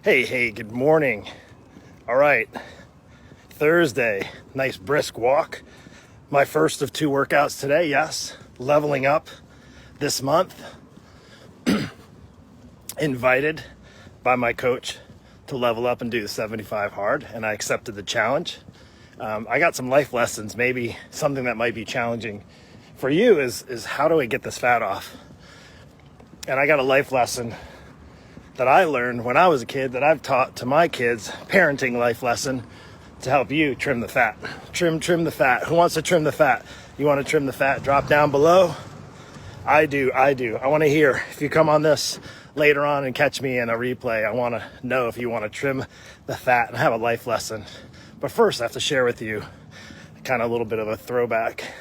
Hey, good morning. All right, Thursday, nice brisk walk. My first of 2 workouts today, yes. Leveling up this month. Invited by my coach to level up and do the 75 hard, and I accepted the challenge. I got some life lessons. Maybe something that might be challenging for you is how do I get this fat off? And I got a life lesson that I learned when I was a kid that I've taught to my kids, parenting life lesson to help you trim the fat. Trim the fat. Who wants to trim the fat? You want to trim the fat? Drop down below. I do. I want to hear. If you come on this later on and catch me in a replay, I want to know if you want to trim the fat and have a life lesson. But first, I have to share with you kind of a little bit of a throwback.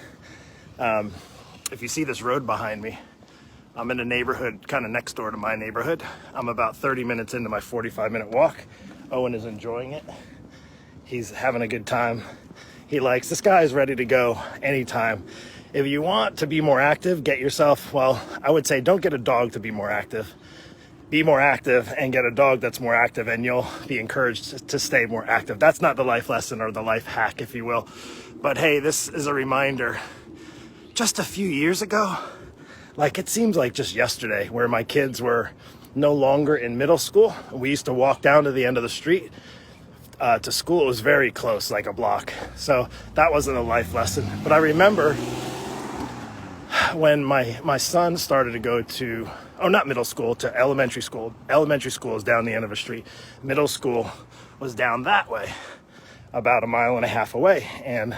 If you see this road behind me, I'm in a neighborhood kind of next door to my neighborhood. I'm about 30 minutes into my 45-minute walk. Owen is enjoying it. He's having a good time. This guy is ready to go anytime. If you want to be more active, get yourself, I would say don't get a dog to be more active. Be more active and get a dog that's more active, and you'll be encouraged to stay more active. That's not the life lesson or the life hack, if you will. But hey, this is a reminder. Just a few years ago, it seems like just yesterday, where my kids were no longer in middle school. We used to walk down to the end of the street to school. It was very close, like a block. So that wasn't a life lesson. But I remember when my son started to go to, not middle school, to elementary school. Elementary school is down the end of a street. Middle school was down that way, about 1.5 miles away. And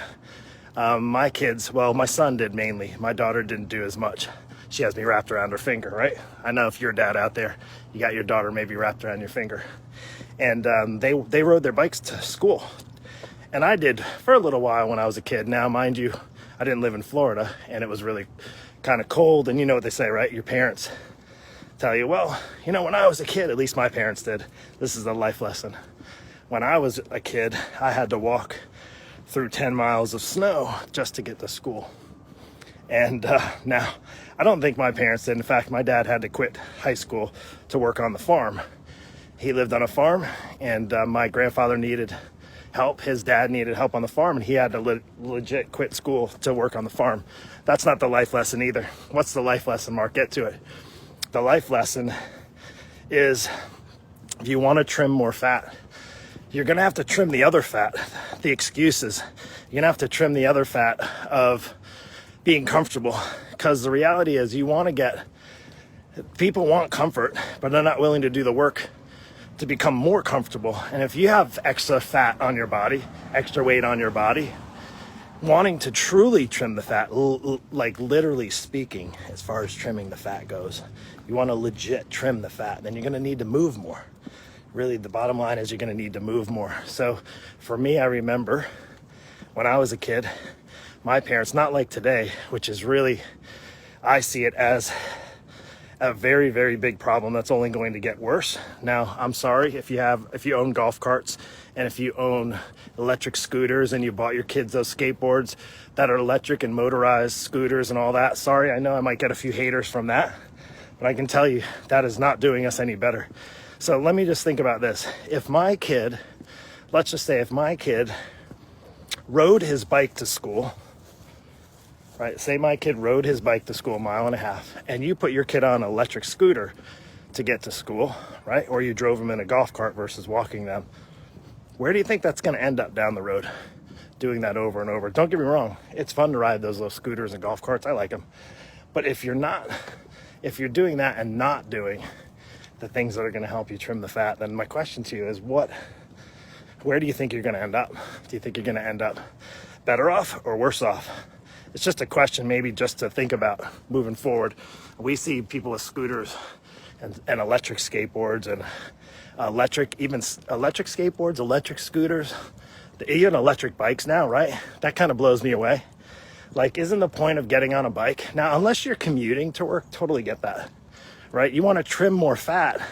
my kids, my son did mainly. My daughter didn't do as much. She has me wrapped around her finger, right? I know if you're a dad out there, you got your daughter maybe wrapped around your finger. And they rode their bikes to school. And I did for a little while when I was a kid. Now, mind you, I didn't live in Florida, and it was really kind of cold. And you know what they say, right? Your parents tell you, when I was a kid, at least my parents did. This is a life lesson. When I was a kid, I had to walk through 10 miles of snow just to get to school. And now, I don't think my parents did. In fact, my dad had to quit high school to work on the farm. He lived on a farm, and my grandfather needed help. His dad needed help on the farm, and he had to legit quit school to work on the farm. That's not the life lesson either. What's the life lesson, Mark? Get to it. The life lesson is if you want to trim more fat, you're going to have to trim the other fat, the excuses. You're going to have to trim the other fat of being comfortable, because the reality is people want comfort, but they're not willing to do the work to become more comfortable. And if you have extra fat on your body, extra weight on your body, wanting to truly trim the fat, literally speaking, as far as trimming the fat goes, you want to legit trim the fat, then you're going to need to move more. Really, the bottom line is you're going to need to move more. So for me, I remember when I was a kid, my parents, not like today, which is really, I see it as a very, very big problem that's only going to get worse. Now, I'm sorry if you own golf carts and if you own electric scooters and you bought your kids those skateboards that are electric and motorized scooters and all that. Sorry, I know I might get a few haters from that, but I can tell you that is not doing us any better. So let me just think about this. Let's just say if my kid rode his bike to school, right? Say my kid rode his bike to school 1.5 miles, and you put your kid on an electric scooter to get to school, right? Or you drove them in a golf cart versus walking them. Where do you think that's going to end up down the road? Doing that over and over. Don't get me wrong. It's fun to ride those little scooters and golf carts. I like them. But if you're doing that and not doing the things that are going to help you trim the fat, then my question to you is where do you think you're going to end up? Do you think you're going to end up better off or worse off? It's just a question maybe just to think about moving forward. We see people with scooters and electric skateboards and electric skateboards, electric scooters, even electric bikes now, right? That kind of blows me away. Isn't the point of getting on a bike? Now, unless you're commuting to work, totally get that, right? You want to trim more fat.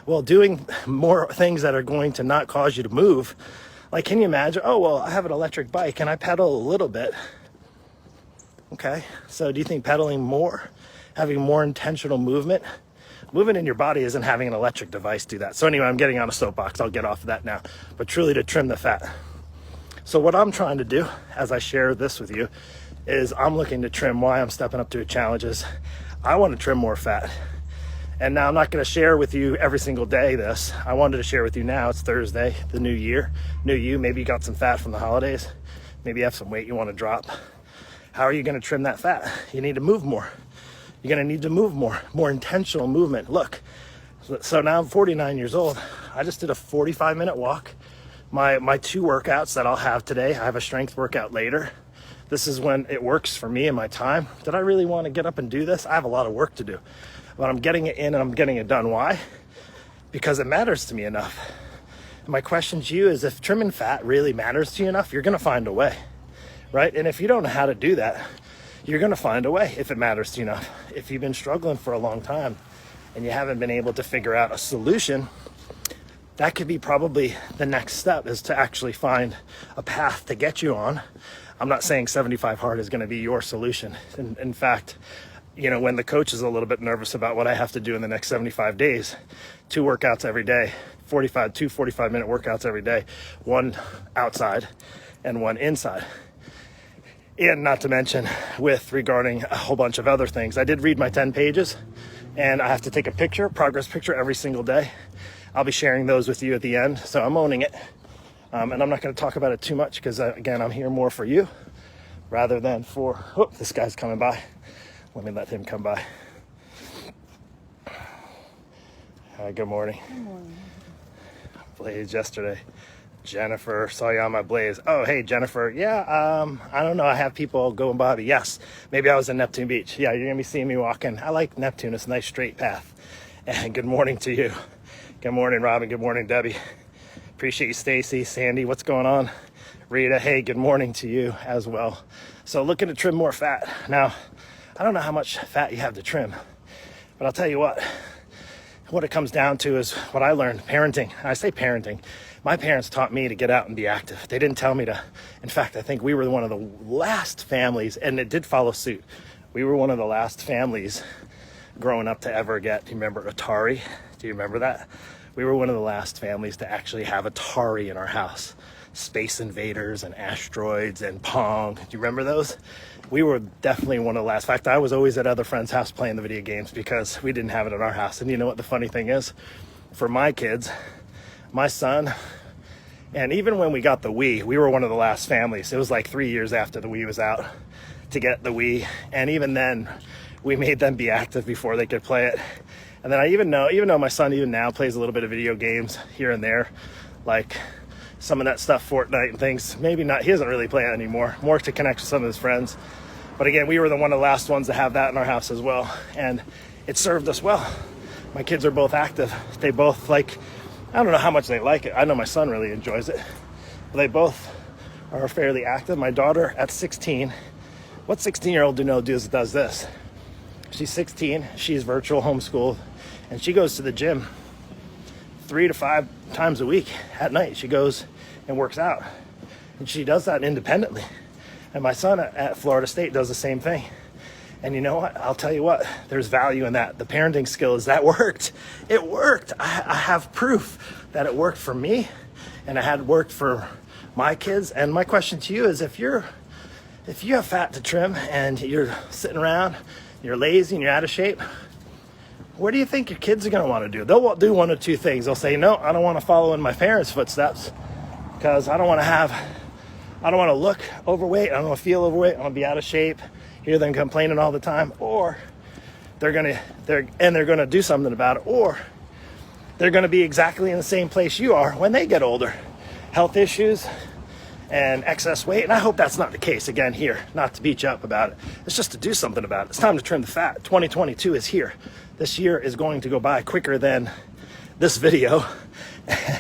Well, doing more things that are going to not cause you to move. Can you imagine? I have an electric bike and I pedal a little bit. Okay, so do you think pedaling more, having more intentional movement Moving in your body isn't having an electric device do that. So anyway, I'm getting on a soapbox. I'll get off of that now. But truly to trim the fat. So what I'm trying to do as I share this with you is I'm looking to trim. Why I'm stepping up to challenges. I want to trim more fat. And now I'm not going to share with you every single day this. I wanted to share with you now. It's Thursday, the new year, new you. Maybe you got some fat from the holidays. Maybe you have some weight you want to drop. How are you going to trim that fat? You need to move more. You're going to need to move more intentional movement. Look, so now I'm 49 years old. I just did a 45-minute walk. My two workouts that I'll have today, I have a strength workout later. This is when it works for me and my time. Did I really want to get up and do this? I have a lot of work to do, but I'm getting it in and I'm getting it done. Why? Because it matters to me enough. And my question to you is, if trimming fat really matters to you enough, you're going to find a way, right? And if you don't know how to do that, you're going to find a way if it matters to you enough. If you've been struggling for a long time and you haven't been able to figure out a solution, that could be probably the next step, is to actually find a path to get you on. I'm not saying 75 hard is going to be your solution. In fact, when the coach is a little bit nervous about what I have to do in the next 75 days, 2 workouts every day, 45-minute workouts every day, 1 outside and 1 inside. And not to mention regarding a whole bunch of other things. I did read my 10 pages and I have to take a progress picture every single day. I'll be sharing those with you at the end. So I'm owning it. And I'm not going to talk about it too much because, again, I'm here more for you rather than for, this guy's coming by. Let me let him come by. Good morning. Good morning. Blaze yesterday. Jennifer, saw you on my Blaze. Oh, hey, Jennifer. Yeah, I don't know. I have people going by me. Yes, maybe I was in Neptune Beach. Yeah, you're going to be seeing me walking. I like Neptune. It's a nice straight path. And good morning to you. Good morning, Robin. Good morning, Debbie. Appreciate you, Stacy, Sandy. What's going on? Rita, hey, good morning to you as well. So looking to trim more fat. Now, I don't know how much fat you have to trim, but I'll tell you what it comes down to is what I learned, parenting. I say parenting. My parents taught me to get out and be active. They didn't tell me to. In fact, I think we were one of the last families, and it did follow suit. We were one of the last families growing up to ever get, do you remember Atari? Do you remember that? We were one of the last families to actually have Atari in our house. Space Invaders and Asteroids and Pong. Do you remember those? We were definitely one of the last. In fact, I was always at other friends' house playing the video games because we didn't have it in our house. And you know what the funny thing is? For my kids, my son, and even when we got the Wii, we were one of the last families. It was like 3 years after the Wii was out to get the Wii. And even then, we made them be active before they could play it. And then I even though my son even now plays a little bit of video games here and there, like some of that stuff, Fortnite and things, maybe not, he doesn't really play it anymore, more to connect with some of his friends. But again, we were one of the last ones to have that in our house as well. And it served us well. My kids are both active. They both I don't know how much they like it. I know my son really enjoys it. But they both are fairly active. My daughter at 16, what 16-year-old does this? She's 16, she's virtual homeschooled, and she goes to the gym 3 to 5 times a week at night. She goes and works out, and she does that independently. And my son at Florida State does the same thing. And you know what? I'll tell you what, there's value in that. The parenting skills, that worked. It worked. I have proof that it worked for me, and it had worked for my kids. And my question to you is, if you have fat to trim and you're sitting around, you're lazy and you're out of shape, what do you think your kids are going to want to do? They'll do one of 2 things. They'll say, no, I don't want to follow in my parents' footsteps because I don't want to look overweight. I don't want to feel overweight. I want to be out of shape. Hear them complaining all the time. Or they're going to do something about it. Or they're going to be exactly in the same place you are when they get older. Health issues and excess weight. And I hope that's not the case again here, not to beat you up about it. It's just to do something about it. It's time to trim the fat. 2022 is here. This year is going to go by quicker than this video.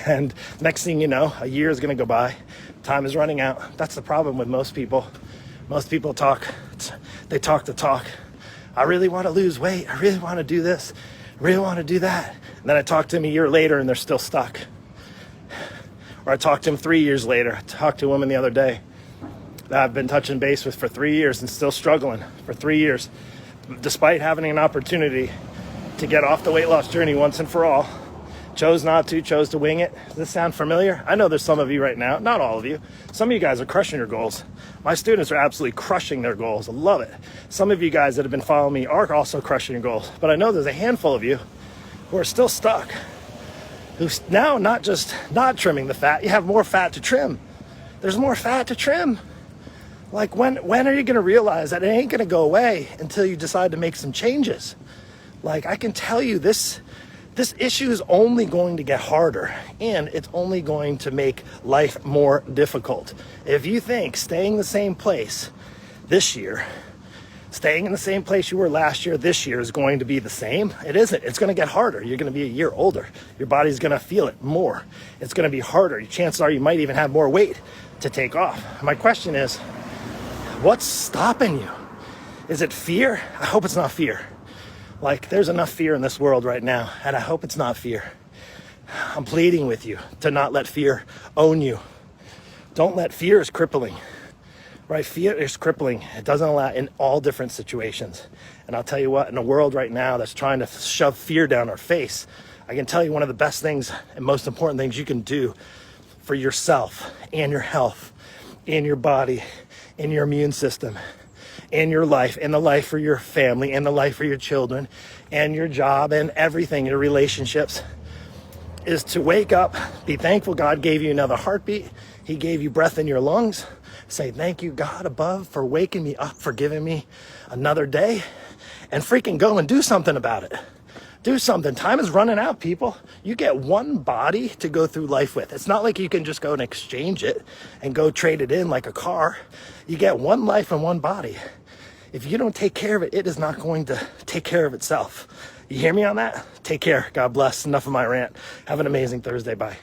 And next thing you know, a year is going to go by. Time is running out. That's the problem with most people. Most people talk. They talk the talk. I really want to lose weight. I really want to do this. I really want to do that. And then I talk to them a year later and they're still stuck. Or I talked to him 3 years later. I talked to a woman the other day that I've been touching base with for 3 years and still struggling for 3 years, despite having an opportunity to get off the weight loss journey once and for all. Chose not to, chose to wing it. Does this sound familiar? I know there's some of you right now, not all of you. Some of you guys are crushing your goals. My students are absolutely crushing their goals. I love it. Some of you guys that have been following me are also crushing your goals. But I know there's a handful of you who are still stuck, who's now not just not trimming the fat, you have more fat to trim. There's more fat to trim. Like when are you gonna realize that it ain't gonna go away until you decide to make some changes? Like I can tell you this issue is only going to get harder, and it's only going to make life more difficult. If you think staying the same place this year, staying in the same place you were last year, this year is going to be the same, it isn't. It's going to get harder. You're going to be a year older. Your body's going to feel it more. It's going to be harder. Chances are you might even have more weight to take off. My question is, what's stopping you? Is it fear? I hope it's not fear. Like, there's enough fear in this world right now, and I hope it's not fear. I'm pleading with you to not let fear own you. Don't let fear is crippling, right? Fear is crippling. It doesn't allow in all different situations. And I'll tell you what, in a world right now that's trying to shove fear down our face, I can tell you one of the best things and most important things you can do for yourself and your health and your body and your immune system in your life, in the life for your family, in the life for your children, and your job, and everything, your relationships, is to wake up, be thankful God gave you another heartbeat. He gave you breath in your lungs. Say, thank you, God above, for waking me up, for giving me another day, and freaking go and do something about it. Do something. Time is running out, people. You get one body to go through life with. It's not like you can just go and exchange it and go trade it in like a car. You get one life and one body. If you don't take care of it, it is not going to take care of itself. You hear me on that? Take care. God bless. Enough of my rant. Have an amazing Thursday. Bye.